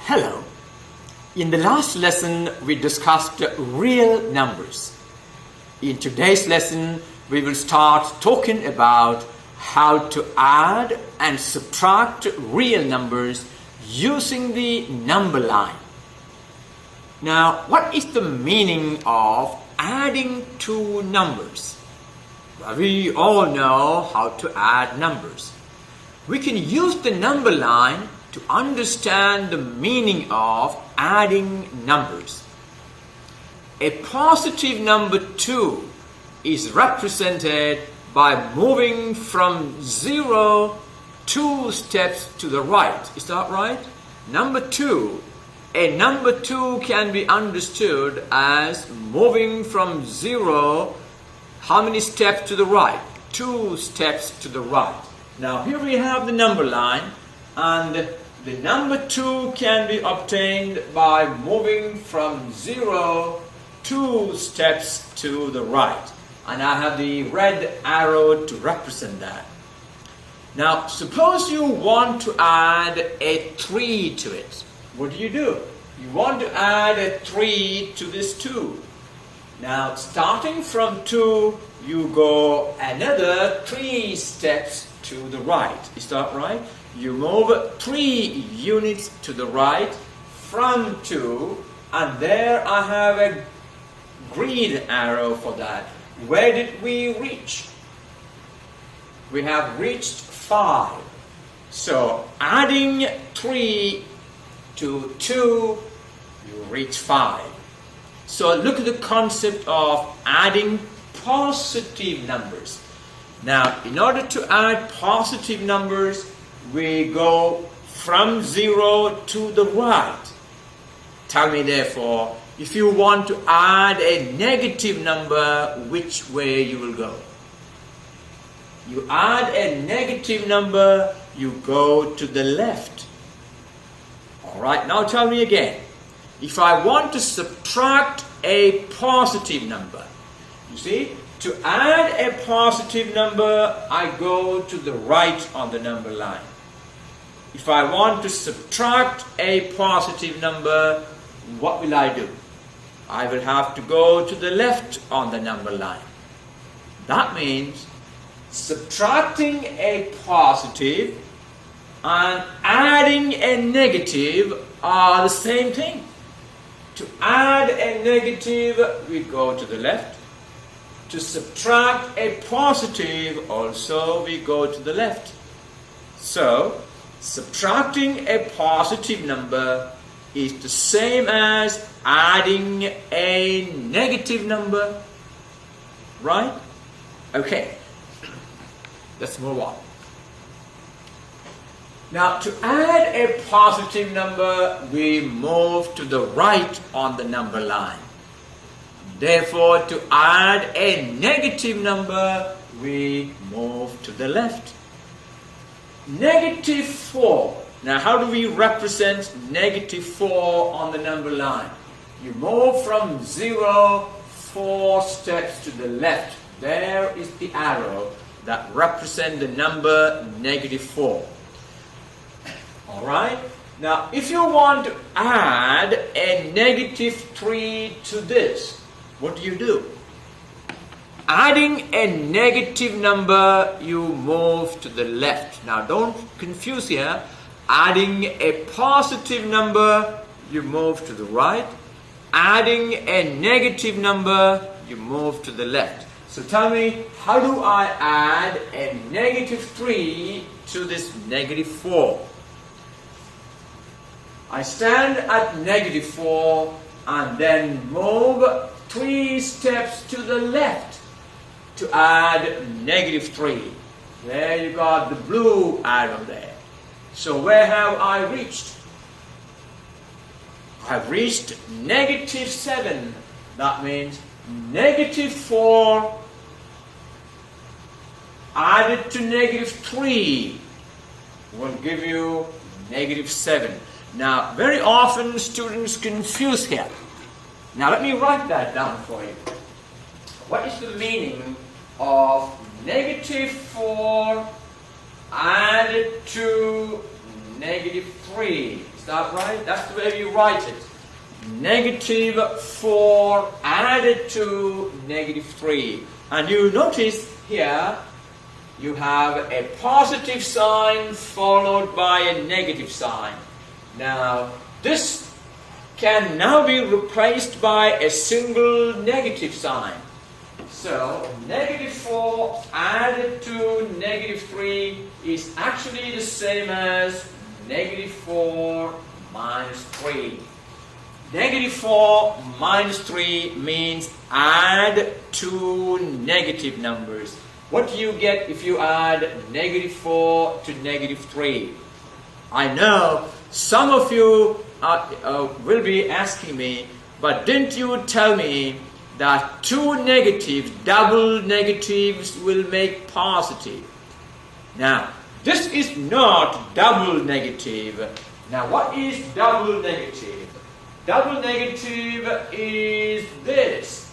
Hello. In the last lesson, we discussed real numbers. In today's lesson, we will start talking about how to add and subtract real numbers using the number line. Now, what is the meaning of adding two numbers? Well, we all know how to add numbers. We can use the number line to understand the meaning of adding numbers. A positive number 2 is represented by moving from 0 2 steps to the right. Is that right? Number 2. A number 2 can be understood as moving from 0, how many steps to the right? 2 steps to the right. Now here we have the number line, and the number 2 can be obtained by moving from 0 2 steps to the right. And I have the red arrow to represent that. Now suppose you want to add a 3 to it. What do? You want to add a 3 to this 2. Now starting from 2, you go another 3 steps to the right. Is that right? You move 3 units to the right from 2, and there I have a green arrow for that. Where did we reach? We have reached 5. So adding 3 to 2, you reach 5. So look at the concept of adding positive numbers. Now, in order to add positive numbers, we go from 0 to the right. Tell me therefore, if you want to add a negative number, which way you will go? You add a negative number, you go to the left. Alright, now tell me again. If I want to subtract a positive number, you see, to add a positive number, I go to the right on the number line. If I want to subtract a positive number, what will I do? I will have to go to the left on the number line. That means subtracting a positive and adding a negative are the same thing. To add a negative, we go to the left. To subtract a positive, also we go to the left. So, subtracting a positive number is the same as adding a negative number, right? Okay, let's move on. Now, to add a positive number, we move to the right on the number line. Therefore, to add a negative number, we move to the left. Negative 4. Now, how do we represent negative 4 on the number line? You move from 0 4 steps to the left. There is the arrow that represents the number negative 4. Alright? Now, if you want to add a negative 3 to this, what do? Adding a negative number, you move to the left. Now, don't confuse here. Adding a positive number, you move to the right. Adding a negative number, you move to the left. So tell me, how do I add a negative 3 to this negative 4? I stand at negative 4 and then move 3 steps to the left to add negative 3. There you got the blue arrow there. So where have I reached? I've reached negative 7. That means negative 4 added to negative 3 will give you negative 7. Now, very often students confuse here. Now, let me write that down for you. What is the meaning of negative 4 added to negative 3. Is that right? That's the way you write it. Negative 4 added to negative 3. And you notice here you have a positive sign followed by a negative sign. Now this can now be replaced by a single negative sign. So negative 4 added to negative 3 is actually the same as negative 4 minus 3. Negative 4 minus 3 means add two negative numbers. What do you get if you add negative 4 to negative 3? I know some of you will be asking me, but didn't you tell me that two negatives, double negatives, will make positive? Now, this is not double negative. Now, what is double negative? Double negative is this.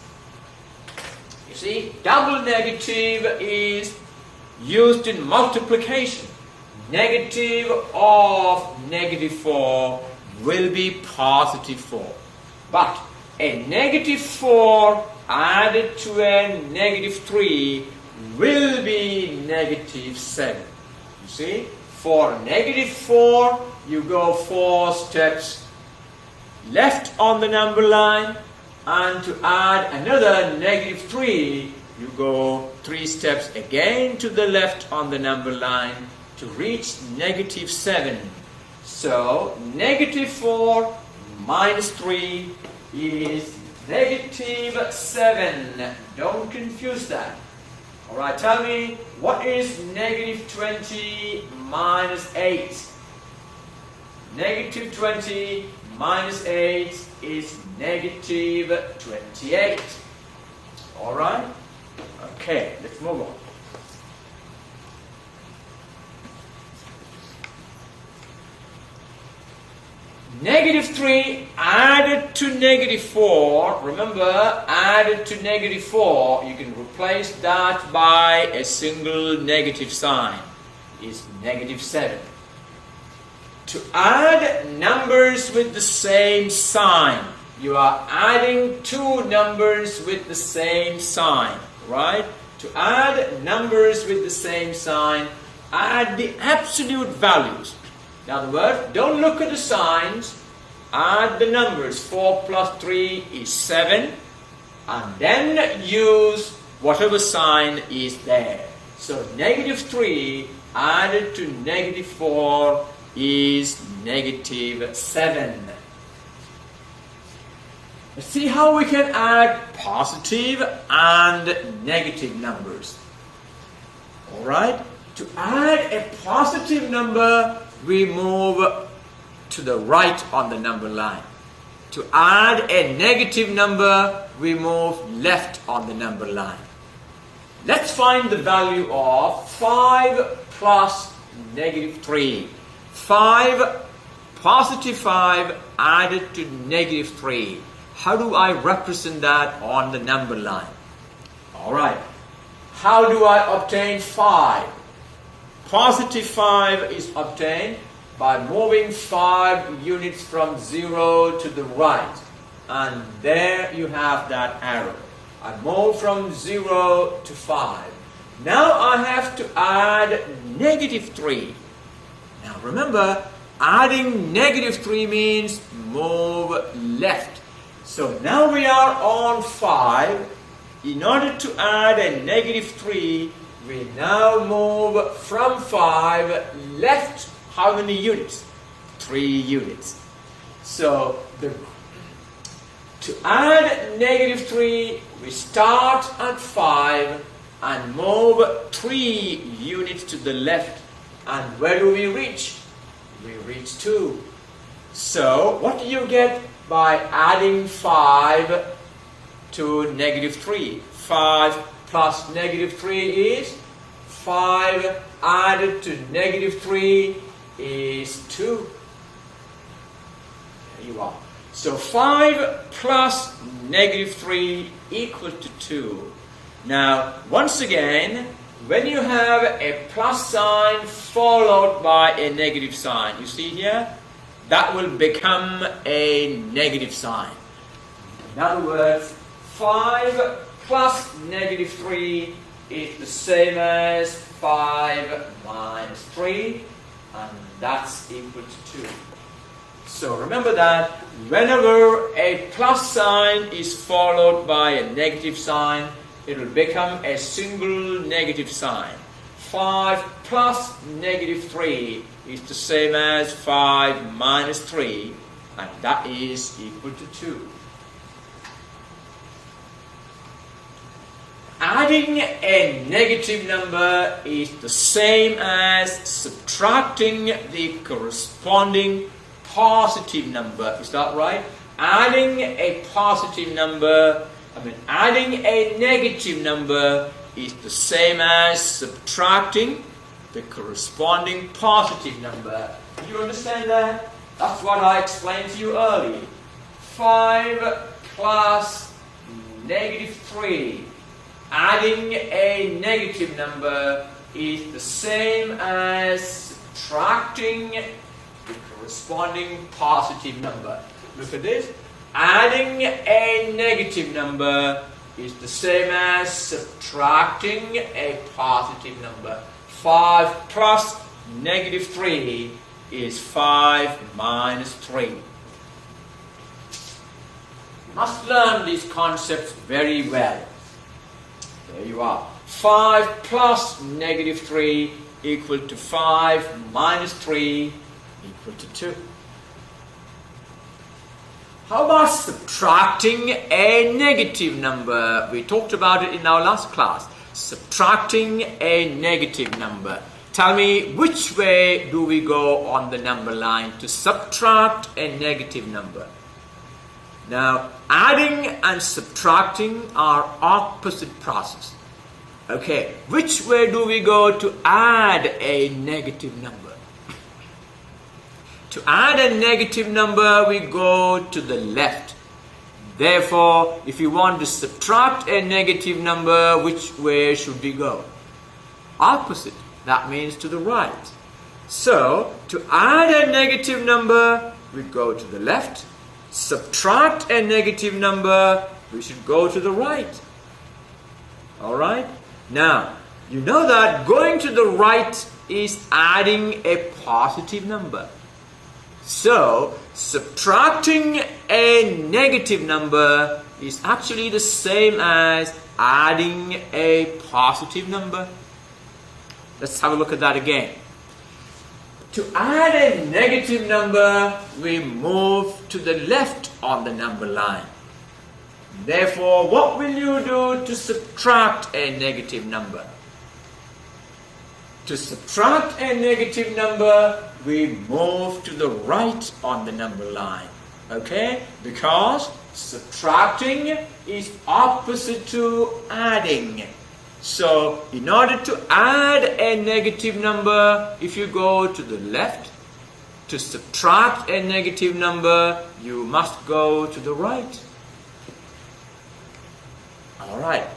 You see, double negative is used in multiplication. Negative of negative 4 will be positive 4. But a negative 4 added to a negative 3 will be negative 7. You see, for negative 4, you go 4 steps left on the number line, and to add another negative 3, you go 3 steps again to the left on the number line to reach negative 7. So negative 4 minus 3 is negative 7. Don't confuse that. Alright, tell me, what is negative 20 minus 8? Negative 20 minus 8 is negative 28. Alright? Okay, let's move on. Negative 3 added to negative 4. Remember, added to negative 4, you can replace that by a single negative sign. Is negative 7. To add numbers with the same sign, you are adding two numbers with the same sign, right? To add numbers with the same sign, add the absolute values. In other words, don't look at the signs, add the numbers. 4 plus 3 is 7, and then use whatever sign is there. So negative 3 added to negative 4 is negative 7. Let's see how we can add positive and negative numbers. Alright, to add a positive number, we move to the right on the number line. To add a negative number, we move left on the number line. Let's find the value of 5 plus negative 3. 5, positive 5 added to negative 3. How do I represent that on the number line? Alright, how do I obtain 5? Positive 5 is obtained by moving 5 units from 0 to the right. And there you have that arrow. I move from 0 to 5. Now I have to add negative 3. Now remember, adding negative 3 means move left. So now we are on 5. In order to add a negative 3, we now move from 5 left. How many units? 3 units. So to add negative 3, we start at 5 and move 3 units to the left. And where do we reach? We reach 2. So what do you get by adding 5 to negative 3? 5 plus negative 3 is 5 added to negative 3 is 2. There you are. So 5 plus negative 3 equal to 2. Now, once again, when you have a plus sign followed by a negative sign, you see here, that will become a negative sign. In other words, 5 plus negative 3 is the same as 5 minus 3, and that's equal to 2. So remember that whenever a plus sign is followed by a negative sign, it will become a single negative sign. 5 plus negative 3 is the same as 5 minus 3, and that is equal to 2. Adding a negative number is the same as subtracting the corresponding positive number. Is that right? Adding a negative number is the same as subtracting the corresponding positive number. Do you understand that? That's what I explained to you earlier. 5 plus negative 3. Adding a negative number is the same as subtracting the corresponding positive number. Look at this. Adding a negative number is the same as subtracting a positive number. 5 plus negative 3 is 5 minus 3. You must learn these concepts very well. There you are. 5 plus negative 3 equal to 5 minus 3 equal to 2. How about subtracting a negative number? We talked about it in our last class. Subtracting a negative number. Tell me, which way do we go on the number line to subtract a negative number? Now, adding and subtracting are opposite process. Okay, which way do we go to add a negative number? To add a negative number, we go to the left. Therefore, if you want to subtract a negative number, which way should we go? Opposite. That means to the right. So, to add a negative number, we go to the left. Subtract a negative number, we should go to the right. Alright? Now, you know that going to the right is adding a positive number. So, subtracting a negative number is actually the same as adding a positive number. Let's have a look at that again. To add a negative number, we move to the left on the number line. Therefore, what will you do to subtract a negative number? To subtract a negative number, we move to the right on the number line. Okay? Because subtracting is opposite to adding. So, in order to add a negative number, if you go to the left, to subtract a negative number, you must go to the right. Alright.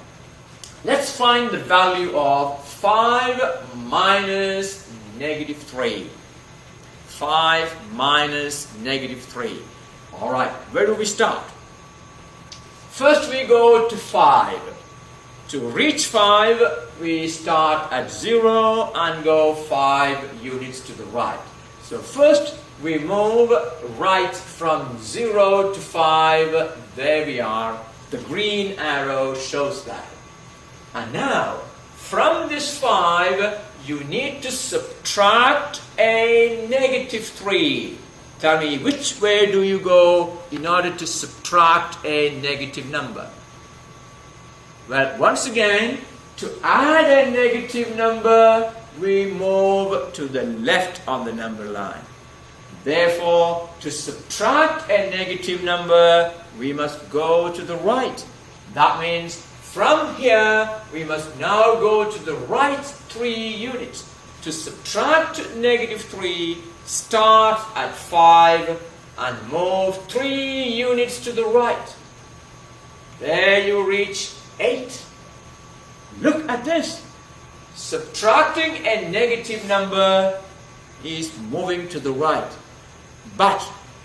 Let's find the value of 5 minus negative 3. 5 minus negative 3. Alright, where do we start? First we go to 5. To reach 5, we start at 0 and go 5 units to the right. So first we move right from 0 to 5. There we are. The green arrow shows that. And now, from this 5, you need to subtract a negative 3. Tell me, which way do you go in order to subtract a negative number? Well, once again, to add a negative number, we move to the left on the number line. Therefore, to subtract a negative number, we must go to the right. That means from here, we must now go to the right 3 units. To subtract negative 3, start at 5 and move 3 units to the right. There you reach 8. Look at this. subtracting a negative number is moving to the right. But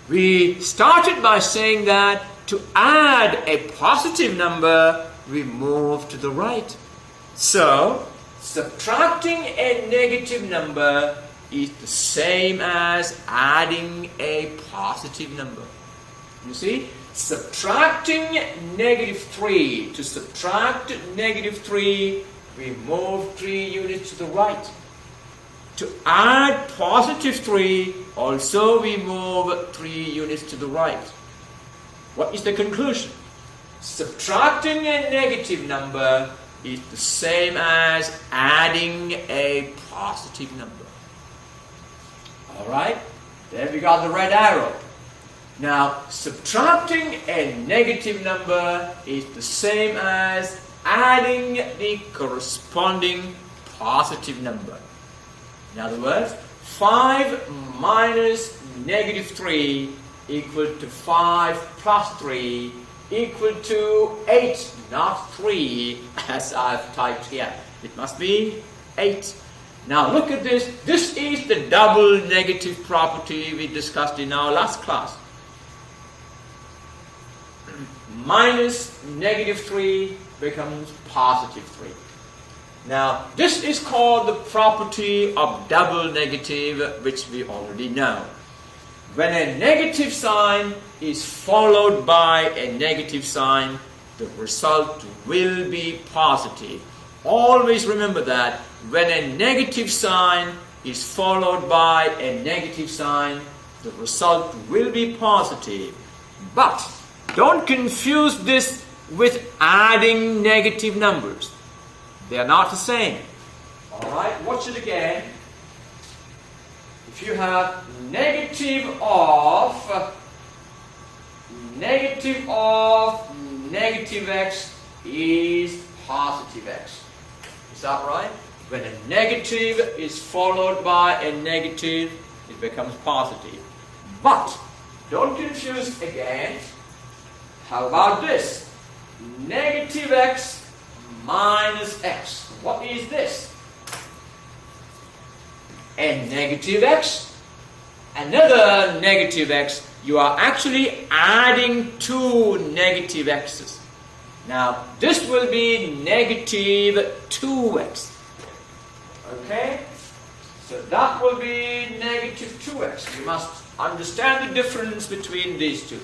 we started by saying that to add a positive number, we move to the right. So, subtracting a negative number is the same as adding a positive number. You see, subtracting negative 3, to subtract negative 3, we move 3 units to the right. To add positive 3, also we move 3 units to the right. What is the conclusion? Subtracting a negative number is the same as adding a positive number. Alright, then we got the red arrow. Now, subtracting a negative number is the same as adding the corresponding positive number. In other words, 5 minus negative 3 equal to 5 plus 3 equal to 8, not 3 as I've typed here. It must be 8. Now look at this. This is the double negative property we discussed in our last class. Minus negative 3 becomes positive 3. Now this is called the property of double negative, which we already know. When a negative sign is followed by a negative sign, the result will be positive. Always remember that when a negative sign is followed by a negative sign, the result will be positive. But don't confuse this with adding negative numbers. They are not the same. Alright, watch it again. If you have negative of negative x is positive x. Is that right? When a negative is followed by a negative, it becomes positive. But don't confuse again. How about this? Negative x minus x. What is this? A negative x, another negative x. You are actually adding 2 negative x's. Now this will be negative 2x. Okay? So that will be negative 2x. You must understand the difference between these two.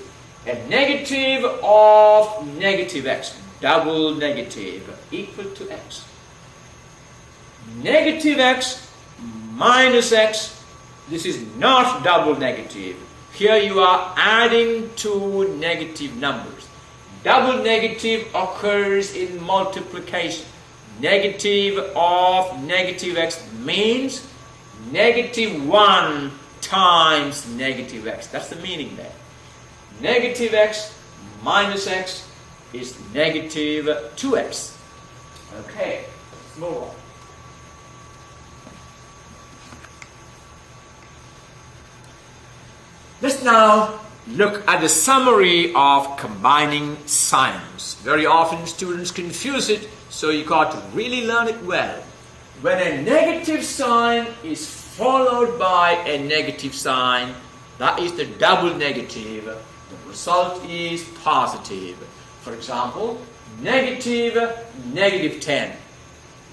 A negative of negative x, double negative, equal to x. Negative x minus x, this is not double negative. Here you are adding 2 negative numbers. Double negative occurs in multiplication. Negative of negative x means negative 1 times negative x. That's the meaning there. Negative x minus x is negative 2x. Okay, let's move on. Let's now look at the summary of combining signs. Very often students confuse it, so you got to really learn it well. When a negative sign is followed by a negative sign, that is the double negative, the result is positive. For example, negative 10.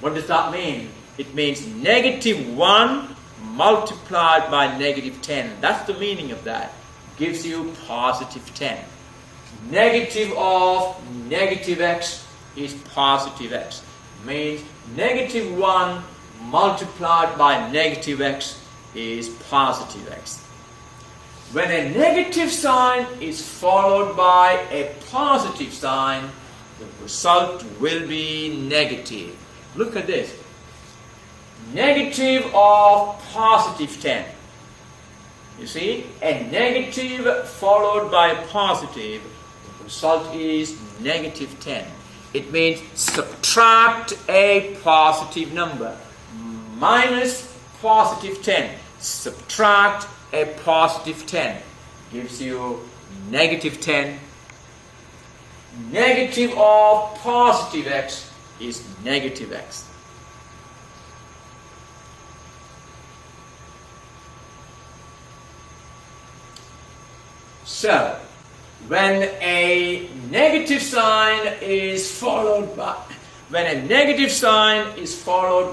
What does that mean? It means negative 1 multiplied by negative 10. That's the meaning of that. Gives you positive 10. Negative of negative x is positive x. Means negative 1 multiplied by negative x is positive x. When a negative sign is followed by a positive sign, the result will be negative. Look at this. Negative of positive 10. You see, a negative followed by a positive, the result is negative 10. It means subtract a positive number. Minus positive 10. Subtract a positive 10. Gives you negative 10. Negative of positive x is negative x. So, when a negative sign is followed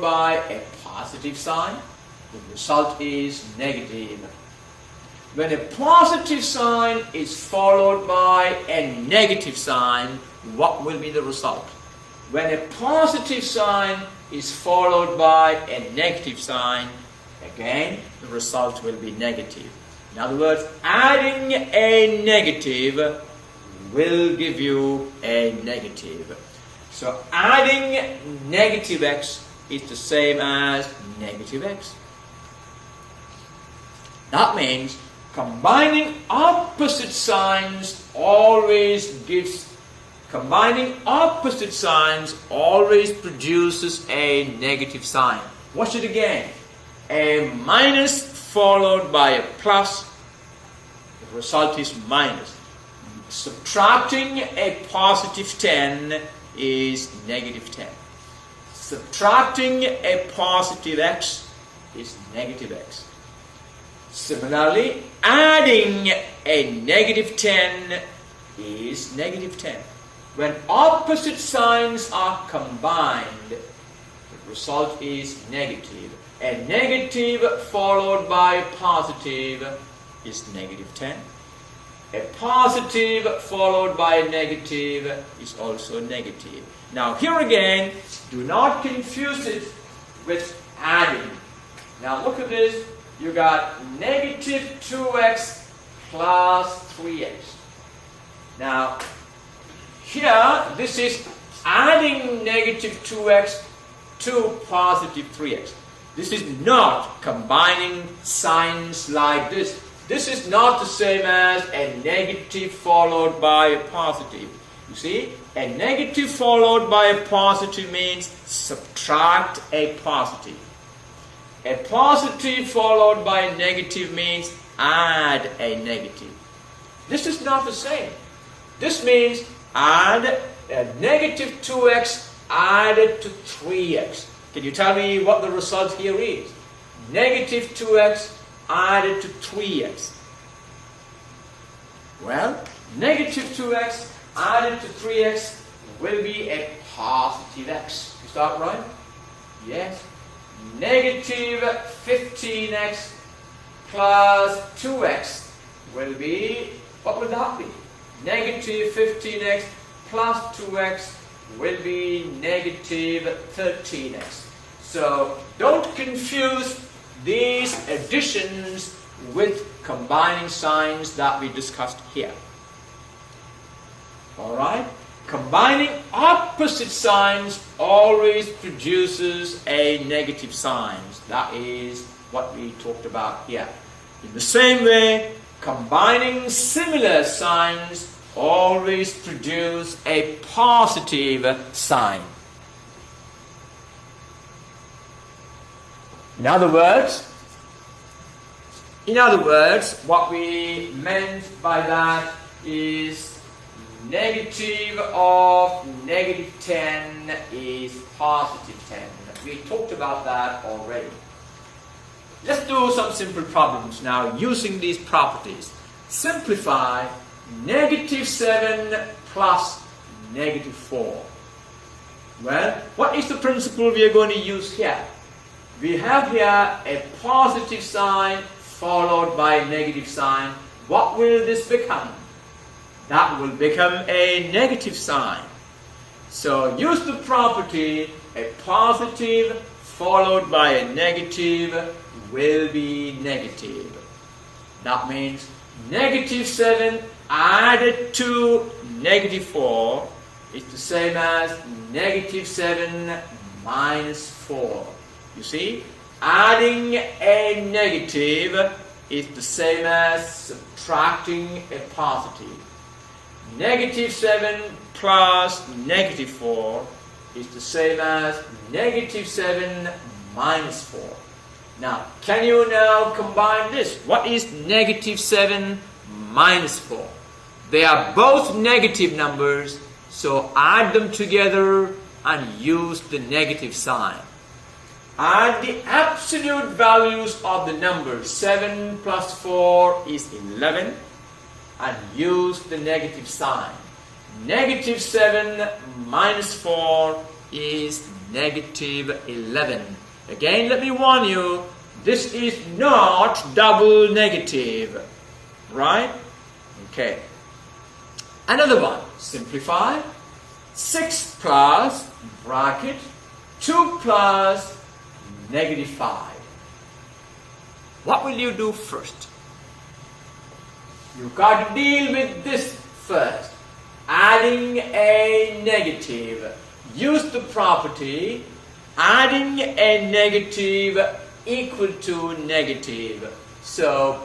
by a positive sign, the result is negative. When a positive sign is followed by a negative sign, what will be the result? When a positive sign is followed by a negative sign, again, the result will be negative. In other words, adding a negative will give you a negative. So adding negative x is the same as negative x. That means combining opposite signs always produces a negative sign. Watch it again. A minus followed by a plus, the result is minus. Subtracting a positive 10 is negative 10. Subtracting a positive x is negative x. Similarly, adding a negative 10 is negative 10. When opposite signs are combined, the result is negative. A negative followed by a positive is negative 10. A positive followed by a negative is also negative. Now here again, do not confuse it with adding. Now look at this. You got negative 2x plus 3x. Now here, this is adding negative 2x to positive 3x. This is not combining signs like this. This is not the same as a negative followed by a positive. You see, a negative followed by a positive means subtract a positive. A positive followed by a negative means add a negative. This is not the same. This means add a negative 2x added to 3x. Can you tell me what the result here is? Negative 2x added to 3x. Well, negative 2x added to 3x will be a positive x. Is that right? Yes. Negative 15x plus 2x will be, what would that be? Negative 15x plus 2x will be negative 13x. So don't confuse these additions with combining signs that we discussed here. Alright? Combining opposite signs always produces a negative sign. That is what we talked about here. In the same way, combining similar signs always produce a positive sign. In other words, what we meant by that is negative of negative 10 is positive 10. We talked about that already. Let's do some simple problems now using these properties. Simplify negative 7 plus negative 4. Well, what is the principle we are going to use here? We have here a positive sign followed by a negative sign. What will this become? That will become a negative sign. So use the property a positive followed by a negative will be negative. That means negative 7 added to negative 4 is the same as negative 7 minus 4. You see, adding a negative is the same as subtracting a positive. Negative 7 plus negative 4 is the same as negative 7 minus 4. Now, can you now combine this? What is negative 7 minus 4? They are both negative numbers, so add them together and use the negative sign. Add the absolute values of the numbers. 7 plus 4 is 11. and use the negative sign. Negative 7 minus 4 is negative 11. Again, let me warn you, this is not double negative, right? Okay. Another one, simplify. 6 plus bracket 2 plus negative 5. What will you do first? You've got to deal with this first. Adding a negative. Use the property adding a negative equal to negative. So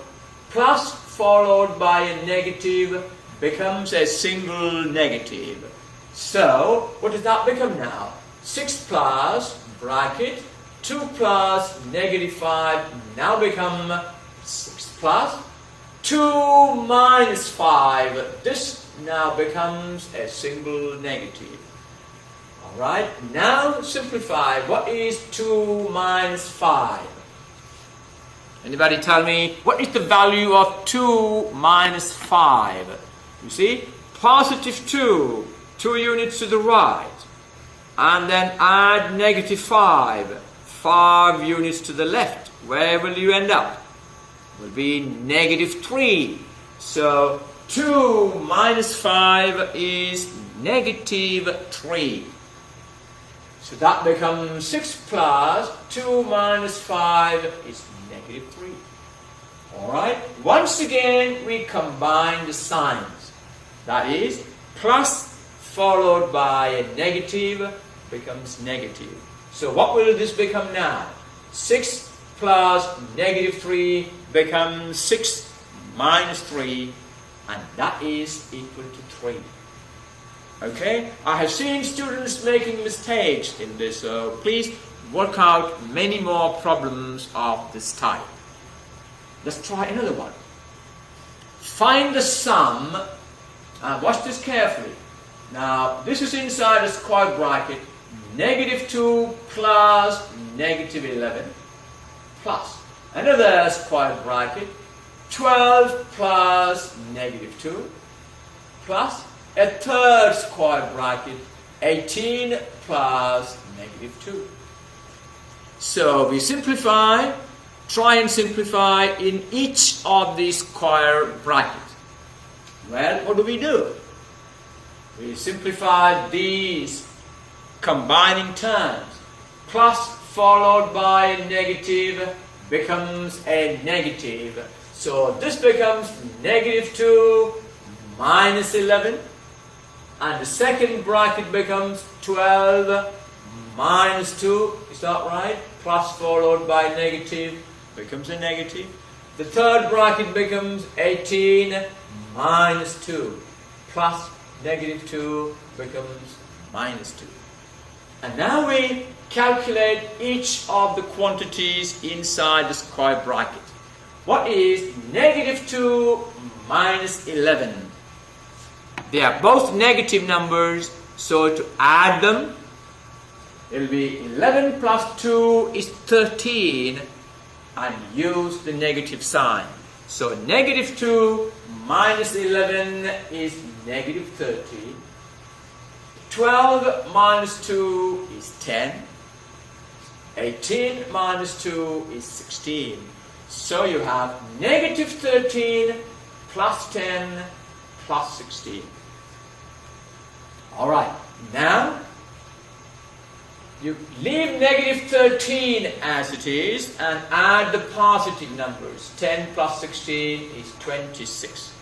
plus followed by a negative becomes a single negative. So what does that become now? 6 plus bracket 2 plus negative 5 now become 6 plus 2 minus 5. This now becomes a single negative. Alright, now simplify. What is 2 minus 5? Anybody tell me what is the value of 2 minus 5? You see, positive 2, 2 units to the right, and then add negative 5, 5 units to the left. Where will you end up? Will be negative 3. So 2 minus 5 is negative 3. So that becomes 6 plus 2 minus 5 is negative 3. Alright, once again we combine the signs. That is, plus followed by a negative becomes negative. So what will this become now? 6 plus negative 3 becomes 6 minus 3, and that is equal to 3. Okay, I have seen students making mistakes in this, so please work out many more problems of this type. Let's try another one. Find the sum, watch this carefully. Now, this is inside a square bracket, negative 2 plus negative 11 plus another square bracket, 12 plus negative 2 plus a third square bracket, 18 plus negative 2. So we simplify, try and simplify in each of these square brackets. Well, what do? We simplify these combining terms. Plus followed by a negative becomes a negative. So this becomes negative 2 minus 11. And the second bracket becomes 12 minus 2. Is that right? Plus followed by negative becomes a negative. The third bracket becomes 18 minus 2. Plus negative 2 becomes minus 2. And now we calculate each of the quantities inside the square bracket. What is negative 2 minus 11? They are both negative numbers, so to add them, it will be 11 plus 2 is 13, and use the negative sign. So negative 2 minus 11 is negative 13. 12 minus 2 is 10. 18 minus 2 is 16. So you have negative 13 plus 10 plus 16. Alright, now you leave negative 13 as it is and add the positive numbers. 10 plus 16 is 26.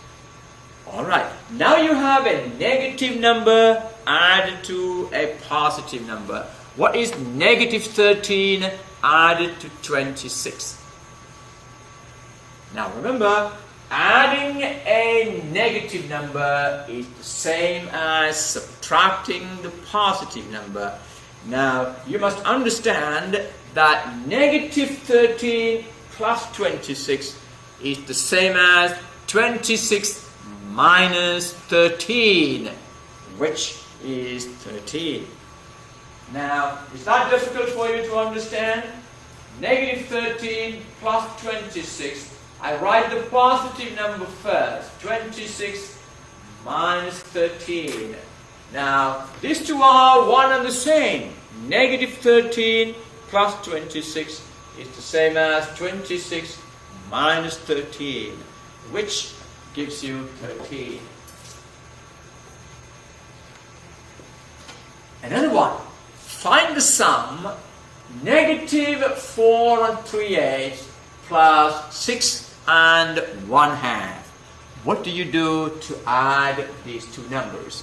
Alright, now you have a negative number added to a positive number. What is negative 13 added to 26? Now remember, adding a negative number is the same as subtracting the positive number. Now, you must understand that negative 13 plus 26 is the same as 26 minus 13, which is 13. Now, is that difficult for you to understand? Negative 13 plus 26 I write the positive number first. 26 minus 13. Now, these two are one and the same. Negative 13 plus 26 is the same as 26 minus 13, which gives you 13. Another one. Find the sum negative 4 and 3/8 plus 6 and 1/2. What do you do to add these two numbers?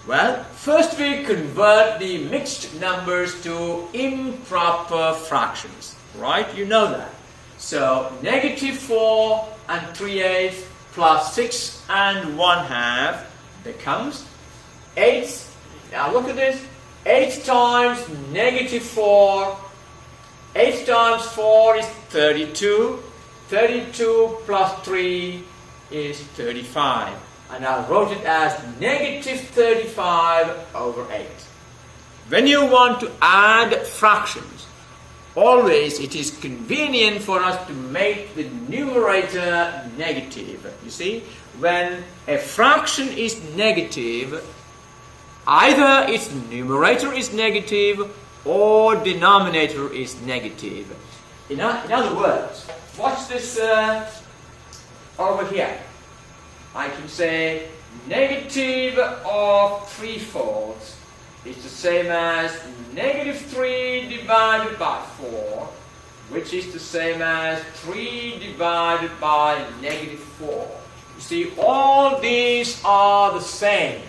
Well, first we convert the mixed numbers to improper fractions, right? You know that. So, negative 4 and 3/8 plus 6 and 1/2 becomes 8. Now look at this. 8 times negative 4. 8 times 4 is 32. 32 plus 3 is 35. And I wrote it as negative 35 over 8. When you want to add fractions, always it is convenient for us to make the numerator negative. You see, when a fraction is negative, either its numerator is negative or denominator is negative. In other words, watch this over here. I can say negative of 3/4 is the same as negative 3 divided by 4, which is the same as 3 divided by negative 4. You see, all these are the same.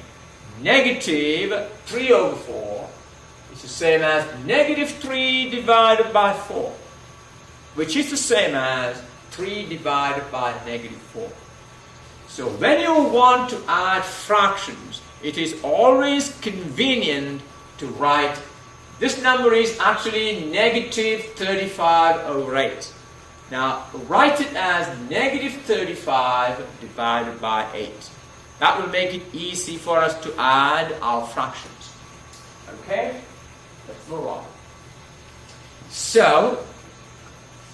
Negative 3 over 4 is the same as negative 3 divided by 4, which is the same as 3 divided by negative 4. So when you want to add fractions, it is always convenient to write, this number is actually negative 35 over 8. Now write it as negative 35 divided by 8. That will make it easy for us to add our fractions. Okay? Let's move on. So,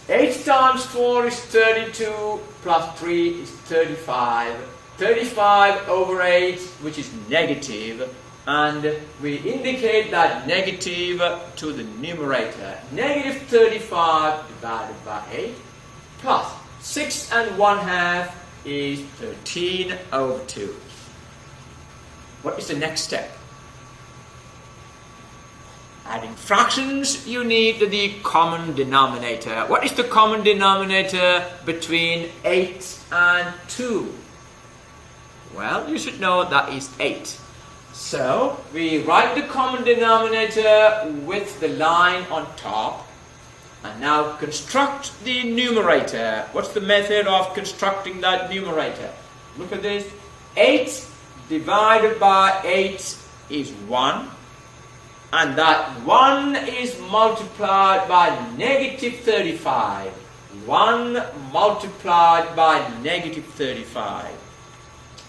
8 times 4 is 32, plus 3 is 35. 35 over 8, which is negative, and we indicate that negative to the numerator. Negative 35 divided by 8, plus 6 and 1/2 is 13 over 2. What is the next step? Adding fractions, you need the common denominator. What is the common denominator between 8 and 2? Well, you should know that is 8. So, we write the common denominator with the line on top. And now construct the numerator. What's the method of constructing that numerator? Look at this. 8 divided by 8 is 1. And that 1 is multiplied by negative 35. 1 multiplied by negative 35.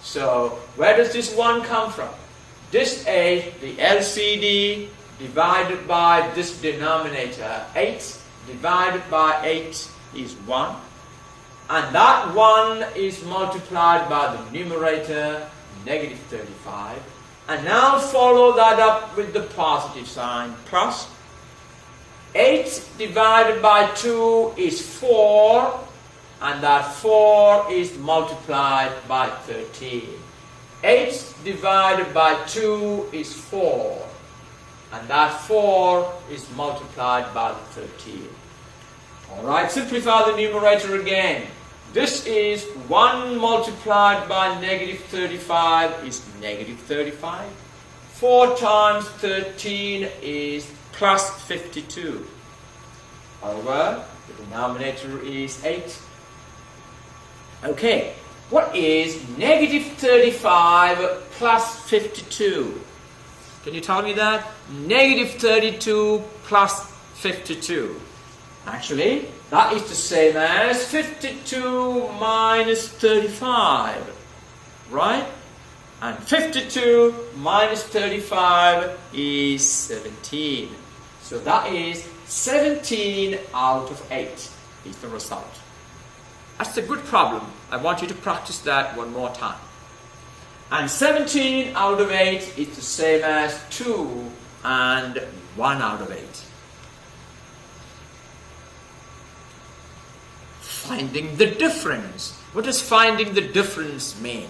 So, where does this 1 come from? This 8, the LCD, divided by this denominator. 8 divided by 8 is 1. And that 1 is multiplied by the numerator, negative 35. And now follow that up with the positive sign, plus. 8 divided by 2 is 4. And that 4 is multiplied by 13. 8 divided by 2 is 4. And that 4 is multiplied by 13. Alright, simplify the numerator again. This is 1 multiplied by negative 35 is negative 35. 4 times 13 is plus 52. Over, the denominator is 8. Okay, what is negative 35 plus 52? Can you tell me that? Negative 32 plus 52. Actually, that is the same as 52 minus 35. Right? And 52 minus 35 is 17. So that is 17 out of 8 is the result. That's a good problem. I want you to practice that one more time. And 17 out of 8 is the same as 2 and 1 out of 8. Finding the difference. What does finding the difference mean?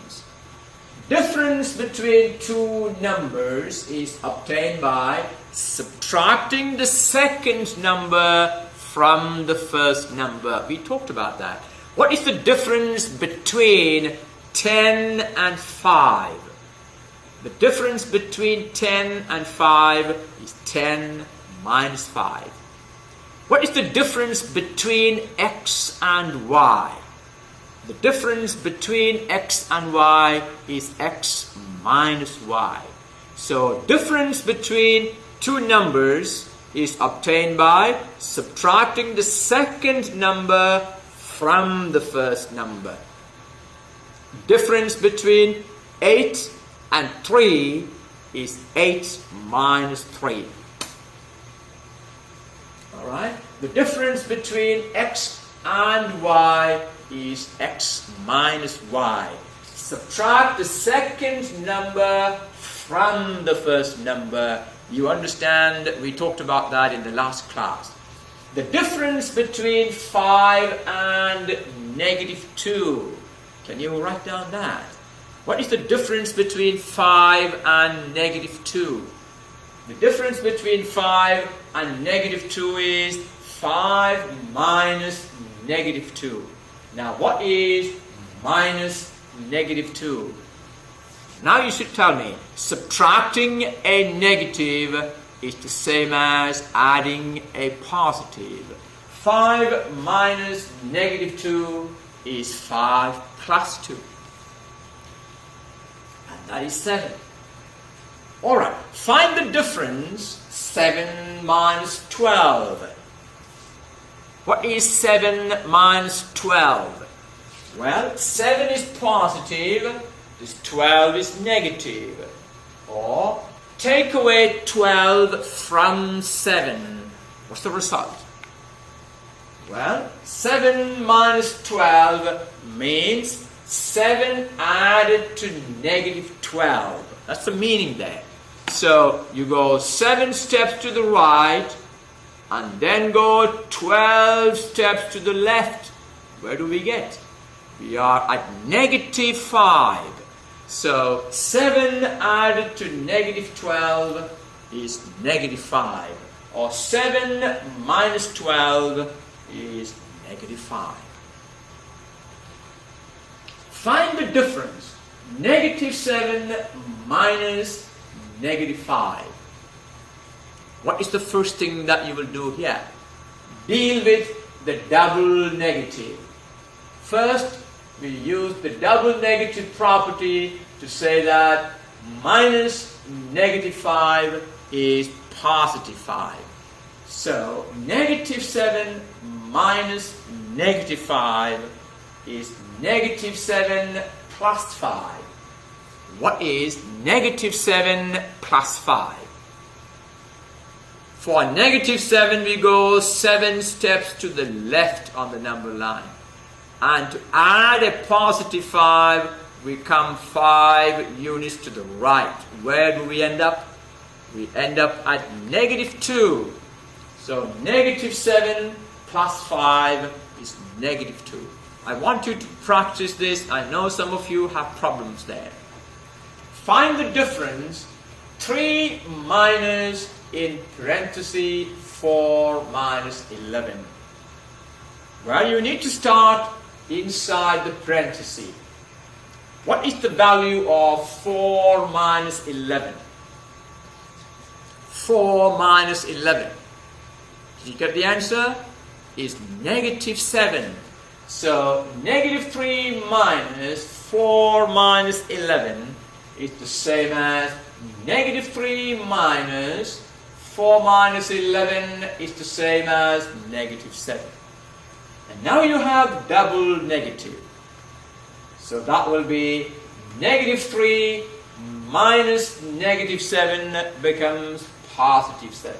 Difference between two numbers is obtained by subtracting the second number from the first number. We talked about that. What is the difference between 10 and 5? The difference between 10 and 5 is 10 minus 5. What is the difference between x and y? The difference between x and y is x minus y. So difference between two numbers is obtained by subtracting the second number from the first number. Difference between 8 and 3 is 8 minus 3. Alright? The difference between x and y is x minus y. Subtract the second number from the first number. You understand, we talked about that in the last class. The difference between 5 and negative 2. Can you write down that? What is the difference between 5 and negative 2? The difference between 5 and negative 2 is 5 minus negative 2. Now what is minus negative 2? Now you should tell me, subtracting a negative is the same as adding a positive. 5 minus negative 2 is 5 plus 2. And that is 7. Alright, find the difference, 7 minus 12. What is 7 minus 12? Well, 7 is positive, this 12 is negative. Or, take away 12 from 7. What's the result? Well, 7 minus 12 means 7 added to negative 12. That's the meaning there. So, you go 7 steps to the right, and then go 12 steps to the left. Where do we get? We are at negative 5. So 7 added to negative 12 is negative 5. Or 7 minus 12 is negative 5. Find the difference. Negative 7 minus negative 5. What is the first thing that you will do here? Deal with the double negative. First, we use the double negative property to say that minus negative 5 is positive 5. So, negative 7 minus negative 5 is negative 7 plus 5. What is negative 7 plus 5? For negative 7, we go 7 steps to the left on the number line. And to add a positive 5, we come 5 units to the right. Where do we end up? We end up at negative 2. So negative 7 plus 5 is negative 2. I want you to practice this. I know some of you have problems there. Find the difference. 3 minus in parentheses 4 minus 11. Well, you need to start inside the parentheses. What is the value of 4 minus 11? 4 minus 11. Did you get the answer? Is negative 7. So, negative 3 minus 4 minus 11 is the same as negative 3 minus 4 minus 11 is the same as negative 7. And now you have double negative. So that will be negative 3 minus negative 7 becomes positive 7.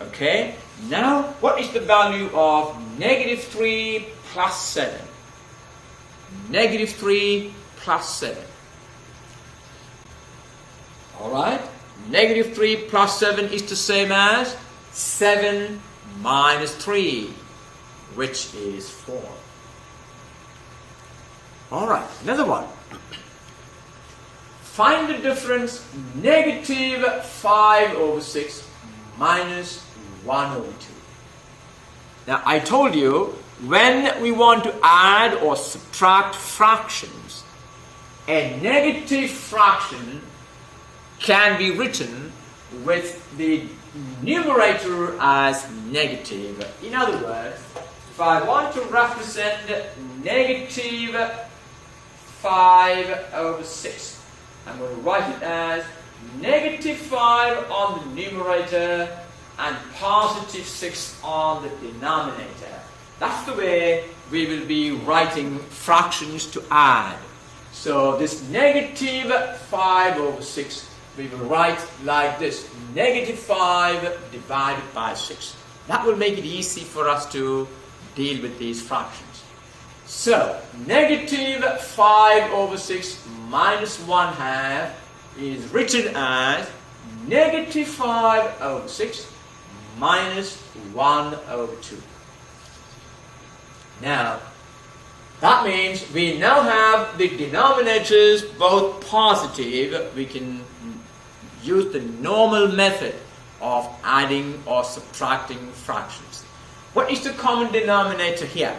Okay? Now, what is the value of negative 3 plus 7. Negative 3 plus 7. Alright? Negative 3 plus 7 is the same as 7 minus 3, which is 4. Alright, another one. Find the difference negative 5 over 6 minus 1 over 2. Now, I told you, when we want to add or subtract fractions, a negative fraction can be written with the numerator as negative. In other words, if I want to represent negative 5 over 6, I'm going to write it as negative 5 on the numerator and positive 6 on the denominator. That's the way we will be writing fractions to add. So this negative 5 over 6, we will write like this: negative 5 divided by 6. That will make it easy for us to deal with these fractions. So, negative 5 over 6 minus 1/2 is written as negative 5 over 6 minus 1 over 2. Now, that means we now have the denominators both positive. We can use the normal method of adding or subtracting fractions. What is the common denominator here?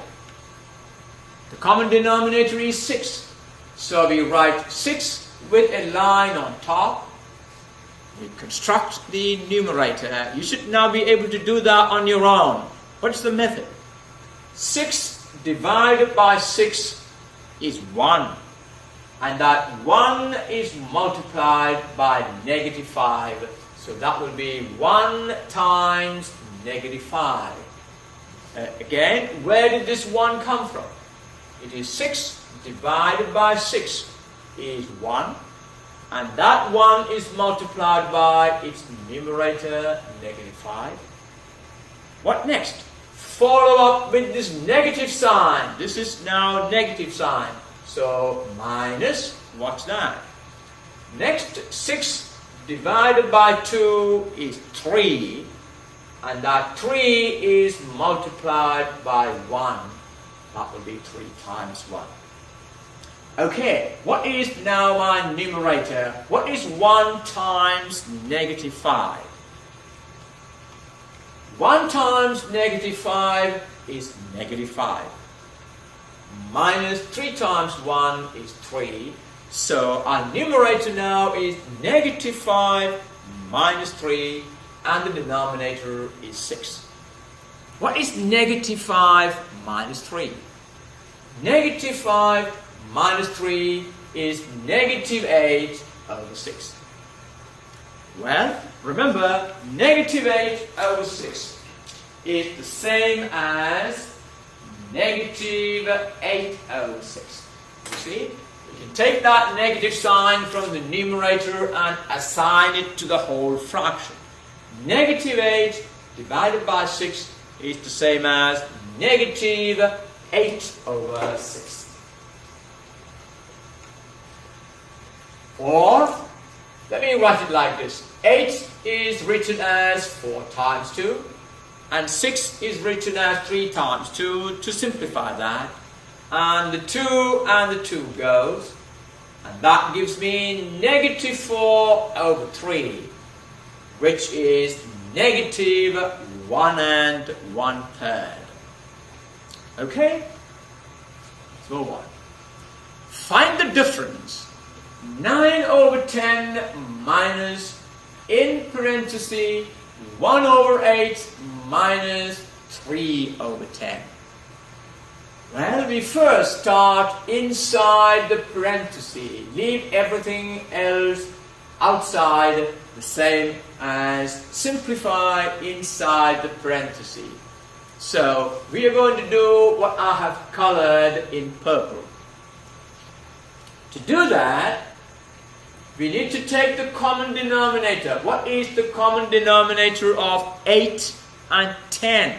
The common denominator is 6. So we write 6 with a line on top. We construct the numerator. You should now be able to do that on your own. What's the method? 6 divided by 6 is 1. And that 1 is multiplied by negative 5. So that will be 1 times negative 5. Again, where did this 1 come from? It is 6 divided by 6 is 1. And that 1 is multiplied by its numerator, negative 5. What next? Follow up with this negative sign. This is now negative sign. So minus, what's that? Next, 6 divided by 2 is 3. And that 3 is multiplied by 1. That will be 3 times 1. Okay, what is now my numerator? What is 1 times negative 5? 1 times negative 5 is negative 5. Minus 3 times 1 is 3. So our numerator now is negative 5 minus 3, and the denominator is 6. What is negative 5 minus 3? Negative 5 minus 3 is negative 8 over 6. Well, remember, negative 8 over 6 is the same as negative 8 over 6. You see? We can take that negative sign from the numerator and assign it to the whole fraction. Negative 8 divided by 6 is the same as negative 8 over 6. Or, let me write it like this. 8 is written as 4 times 2. And 6 is written as 3 times 2 to simplify that. And the 2 and the 2 goes. And that gives me negative 4 over 3, which is negative 1 1/3. Okay? Let's move on. Find the difference. 9 over 10 minus, in parentheses, 1 over 8 minus 3 over 10. Well, we first start inside the parentheses. Leave everything else outside, the same as simplify inside the parentheses. So, we are going to do what I have colored in purple. To do that, we need to take the common denominator. What is the common denominator of 8 and 10?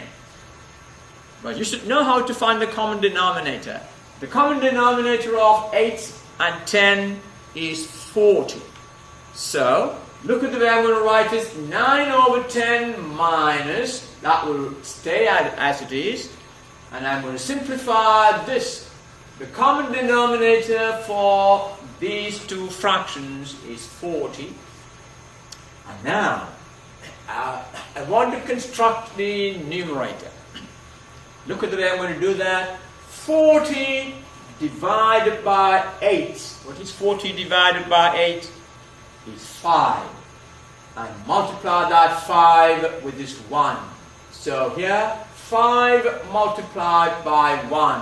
But you should know how to find the common denominator. The common denominator of 8 and 10 is 40. So, look at the way I'm going to write this. 9 over 10 minus, that will stay as it is. And I'm going to simplify this. The common denominator for these two fractions is 40. And now, I want to construct the numerator. Look at the way I'm going to do that. 40 divided by 8. What is 40 divided by 8? Is 5. And multiply that 5 with this 1. So here, 5 multiplied by 1.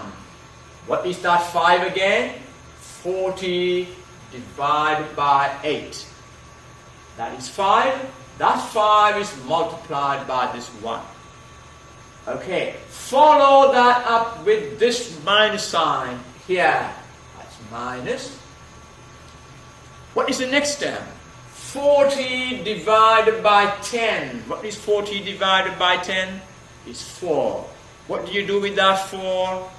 What is that 5 again? 40 divided by 8. That is 5. That 5 is multiplied by this 1. Okay, follow that up with this minus sign here. That's minus. What is the next term? 40 divided by 10. What is 40 divided by 10? Is 4. What do you do with that 4?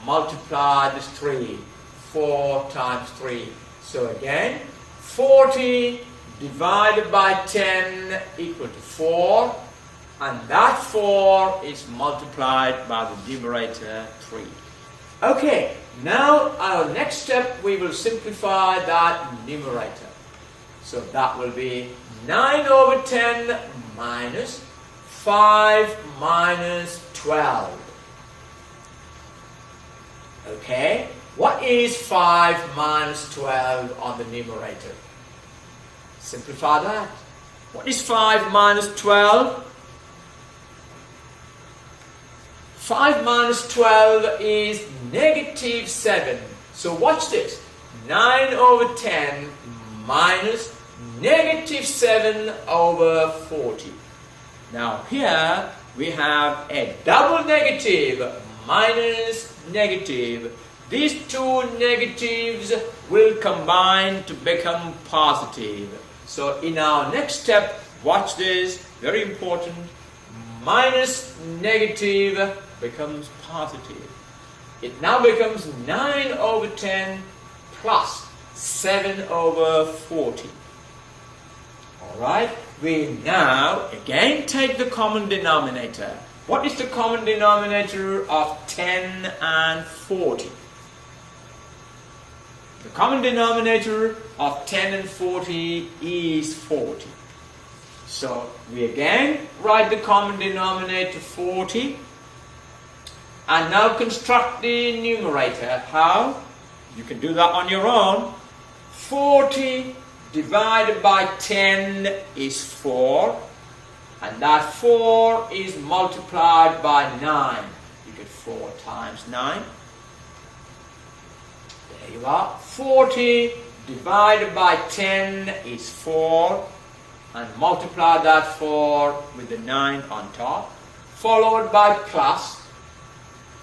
Multiply this 3. 4 times 3. So again, 40 divided by 10 equal to 4. And that 4 is multiplied by the numerator 3. Okay, now our next step, we will simplify that numerator. So that will be 9 over 10 minus 5 minus 12. Okay, what is 5 minus 12 on the numerator? Simplify that. What is 5 minus 12? 5 minus 12 is negative 7. So watch this. 9 over 10 minus negative 7 over 40. Now here we have a double negative minus negative. These two negatives will combine to become positive. So in our next step, watch this, very important. Minus negative becomes positive. It now becomes 9 over 10 plus 7 over 40. Alright, we now again take the common denominator. What is the common denominator of 10 and 40? The common denominator of 10 and 40 is 40. So we again write the common denominator 40 and now construct the numerator. How? You can do that on your own. 40 divided by 10 is 4, and that 4 is multiplied by 9. You get 4 times 9. There you are. 40 divided by 10 is 4, and multiply that 4 with the 9 on top, followed by plus.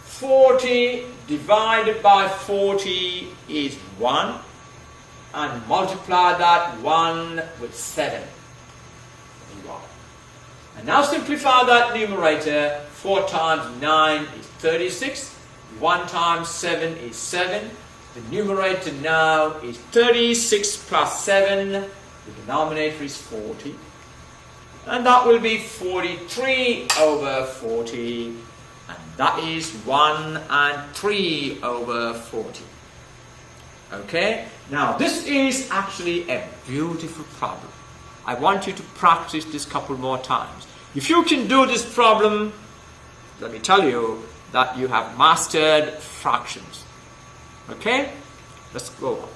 40 divided by 40 is 1, and multiply that 1 with 7. There you are. And now simplify that numerator. 4 times 9 is 36. 1 times 7 is 7. The numerator now is 36 plus 7. The denominator is 40. And that will be 43 over 40. And that is 1 and 3 over 40. Okay? Now this is actually a beautiful problem. I want you to practice this couple more times. If you can do this problem, let me tell you that you have mastered fractions. Okay? Let's go on.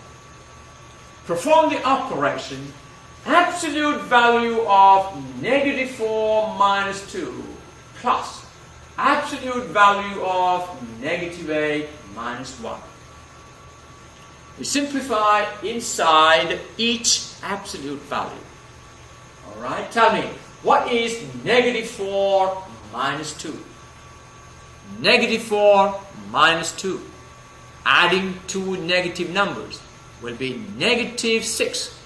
Perform the operation absolute value of negative 4 minus 2 plus absolute value of negative 8 minus 1. We simplify inside each absolute value. Alright, tell me, what is negative 4 minus 2? Negative 4 minus 2. Adding two negative numbers will be negative 6.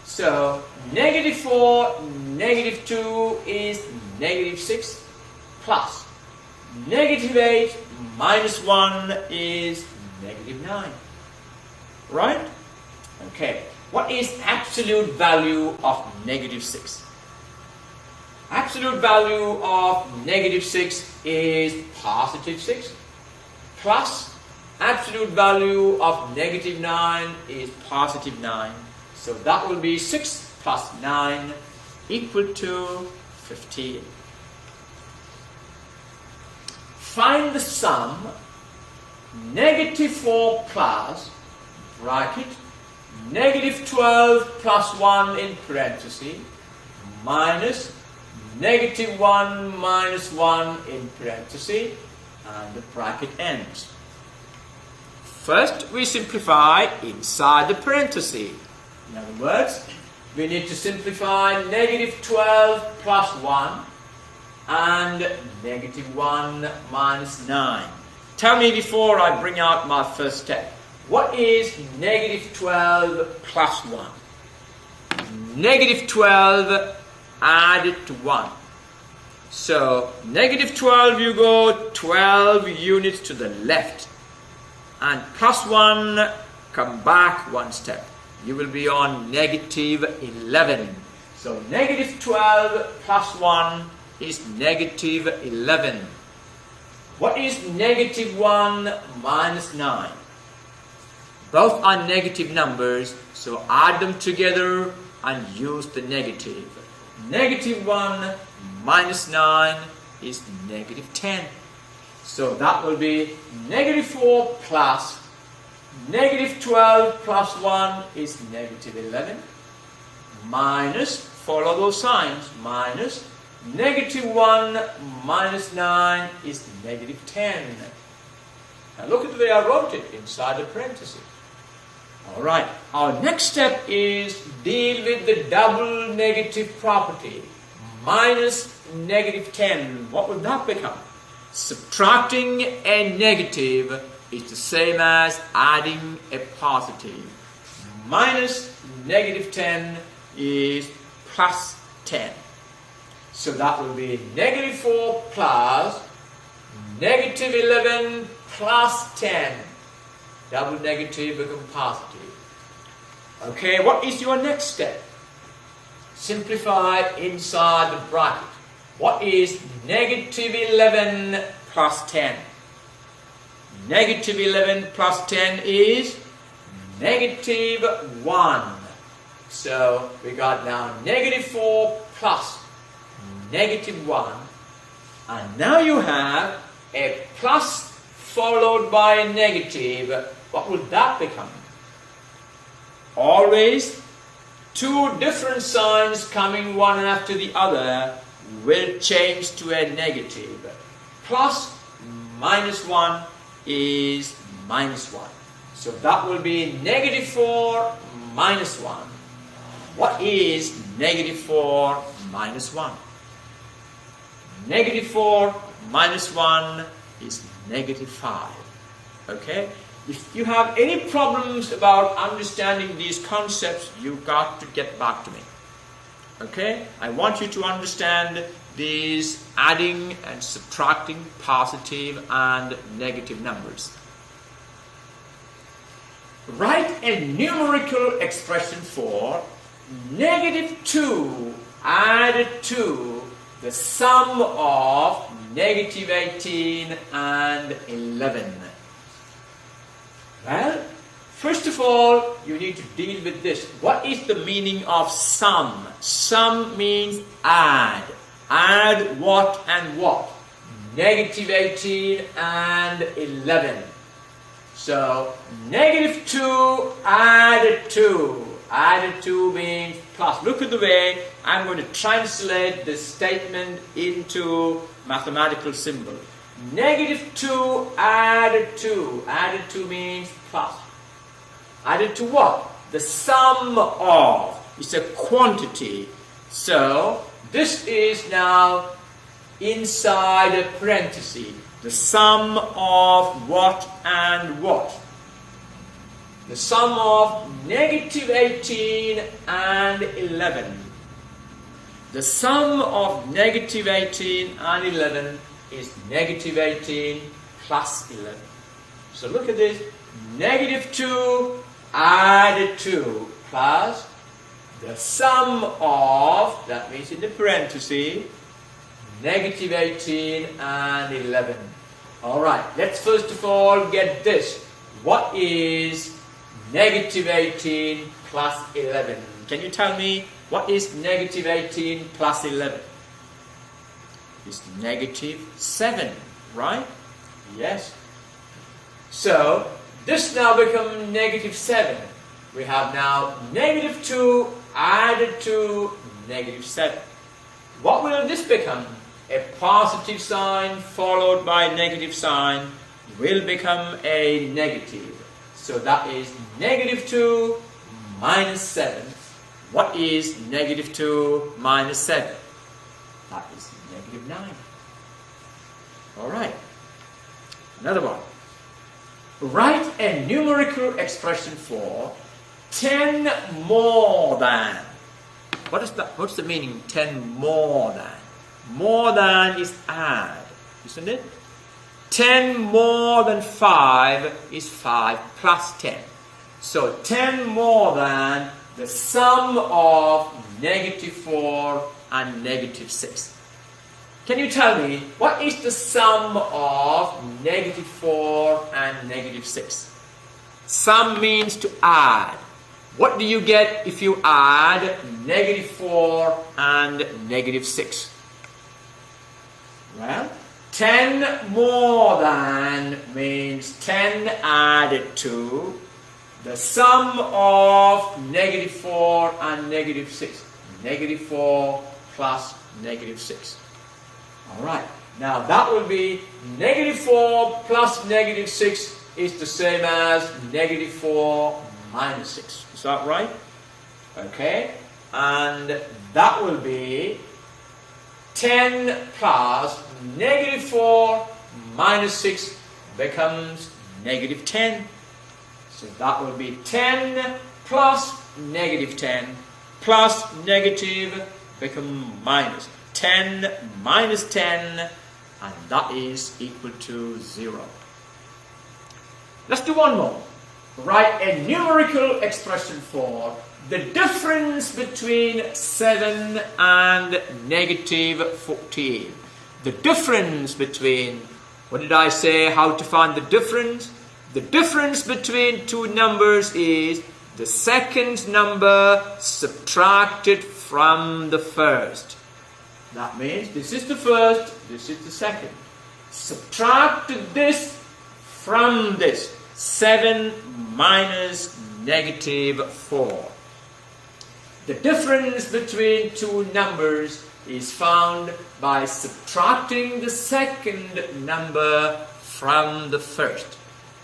So, negative 4, negative 2 is negative 6 plus negative 8 minus 1 is negative 9. Right? Okay. What is absolute value of negative 6? Absolute value of negative 6 is positive 6 plus absolute value of negative 9 is positive 9. So that will be 6 plus 9 equal to 15. Find the sum negative 4 plus bracket negative 12 plus 1 in parenthesis minus negative 1 minus 1 in parenthesis, and the bracket ends. First, we simplify inside the parenthesis. In other words, we need to simplify negative 12 plus 1 and negative 1 minus 9. Tell me before I bring out my first step. What is negative 12 plus 1? Negative 12 added to 1. So, negative 12, you go 12 units to the left. And plus 1, come back one step. You will be on negative 11. So, negative 12 plus 1 is negative 11. What is negative 1 minus 9? Both are negative numbers, so add them together and use the negative. Negative 1 minus 9 is negative 10. So that will be negative 4 plus negative 12 plus 1 is negative 11 minus, follow those signs, minus negative 1 minus 9 is negative 10. Now look at the way I wrote it inside the parenthesis. Alright, our next step is deal with the double negative property. Minus negative 10. What would that become? Subtracting a negative is the same as adding a positive. Minus negative 10 is plus 10. So that will be negative 4 plus negative 11 plus 10. Double negative become positive. Okay, what is your next step? Simplify inside the bracket. What is negative 11 plus 10? Negative 11 plus 10 is negative 1. So we got now negative 4 plus negative 1. And now you have a plus followed by a negative. What would that become? Always two different signs coming one after the other will change to a negative. Plus minus 1 is minus 1. So that will be negative 4 minus 1. What is negative 4 minus 1? Negative 4 minus 1 is negative 5. Okay? If you have any problems about understanding these concepts, you've got to get back to me. Okay? I want you to understand these adding and subtracting positive and negative numbers. Write a numerical expression for negative 2 added to the sum of negative 18 and 11. Well, first of all, you need to deal with this. What is the meaning of sum? Sum means add. Add what and what? Negative 18 and 11. So, negative 2 added 2. Added 2 means plus. Look at the way I'm going to translate this statement into mathematical symbol. Negative 2 added 2. Added 2 means plus. Added to what? The sum of. It's a quantity. So, this is now inside a parenthesis. The sum of what and what? The sum of negative 18 and 11. The sum of negative 18 and 11 is negative 18 plus 11. So look at this. Negative 2 added 2 plus the sum of, that means in the parenthesis, negative 18 and 11. Alright, let's first of all get this. What is negative 18 plus 11? Can you tell me what is negative 18 plus 11? It's negative 7, right? Yes. So, this now becomes negative 7. We have now negative 2 added to negative 7. What will this become? A positive sign followed by a negative sign will become a negative. So that is negative 2 minus 7. What is negative 2 minus 7? That is negative 9. Alright. Another one. Write a numerical expression for 10 more than. What's the meaning 10 more than? More than is add, isn't it? 10 more than 5 is 5 plus 10. So 10 more than the sum of negative 4 and negative 6. Can you tell me what is the sum of negative 4 and negative 6? Sum means to add. What do you get if you add negative 4 and negative 6? Well, 10 more than means 10 added to the sum of negative 4 and negative 6. Negative 4 plus negative 6. Alright, now that will be negative 4 plus negative 6 is the same as negative 4 minus 6. Is that right? Okay, and that will be 10 plus negative 4 minus 6 becomes negative 10. So that will be 10 plus negative 10 plus negative become minus. 10 minus 10, and that is equal to 0. Let's do one more. Write a numerical expression for the difference between 7 and negative 14. The difference between, what did I say, how to find the difference? The difference between two numbers is the second number subtracted from the first. That means this is the first, this is the second. Subtract this from this. 7 minus negative 4. The difference between two numbers is found by subtracting the second number from the first.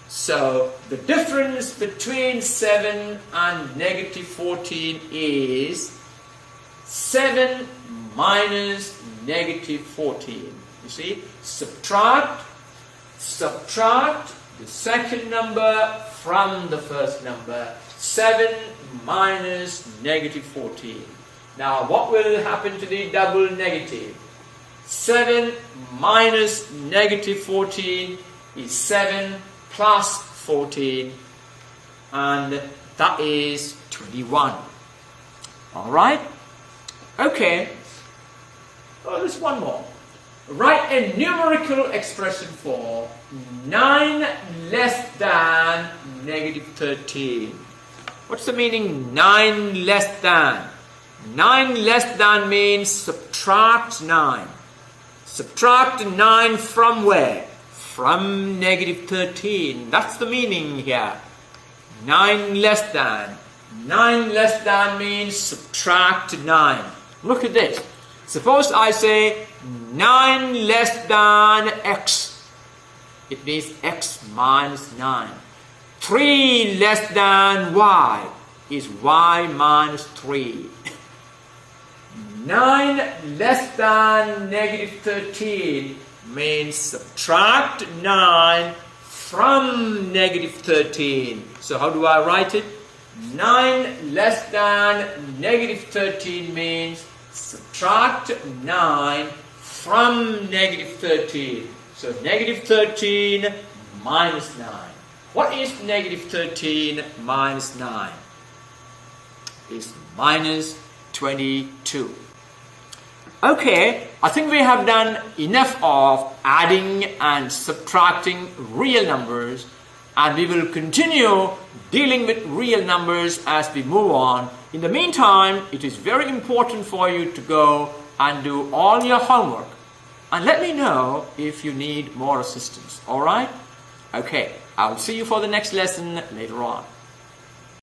So the difference between 7 and negative 14 is 7 minus negative 14. You see, subtract the second number from the first number. 7 minus negative 14. Now what will happen to the double negative? 7 minus negative 14 is 7 plus 14, and that is 21. Alright? Okay. Oh, there's one more. Write a numerical expression for 9 less than negative 13. What's the meaning 9 less than? 9 less than means subtract 9. Subtract 9 from where? From negative 13. That's the meaning here. 9 less than. 9 less than means subtract 9. Look at this. Suppose I say 9 less than x. It means x minus 9. 3 less than y is y minus 3. 9 less than negative 13 means subtract 9 from negative 13. So how do I write it? 9 less than negative 13 means subtract 9 from negative 13. So negative 13 minus 9. What is negative 13 minus 9? It's minus 22. Okay, I think we have done enough of adding and subtracting real numbers, and we will continue dealing with real numbers as we move on. In the meantime, it is very important for you to go and do all your homework, and let me know if you need more assistance. Alright? Okay, I'll see you for the next lesson later on.